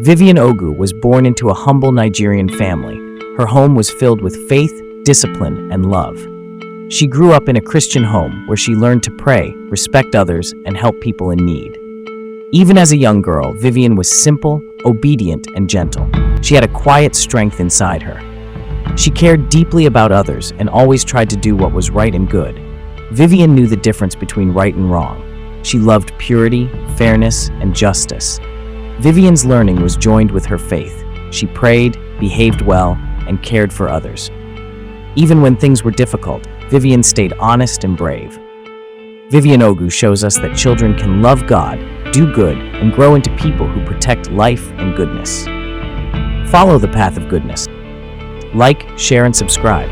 Vivian Ogu was born into a humble Nigerian family. Her home was filled with faith, discipline, and love. She grew up in a Christian home where she learned to pray, respect others, and help people in need. Even as a young girl, Vivian was simple, obedient, and gentle. She had a quiet strength inside her. She cared deeply about others and always tried to do what was right and good. Vivian knew the difference between right and wrong. She loved purity, fairness, and justice. Vivian's learning was joined with her faith. She prayed, behaved well, and cared for others. Even when things were difficult, Vivian stayed honest and brave. Vivian Ogu shows us that children can love God, do good, and grow into people who protect life and goodness. Follow the path of goodness. Like, share, and subscribe.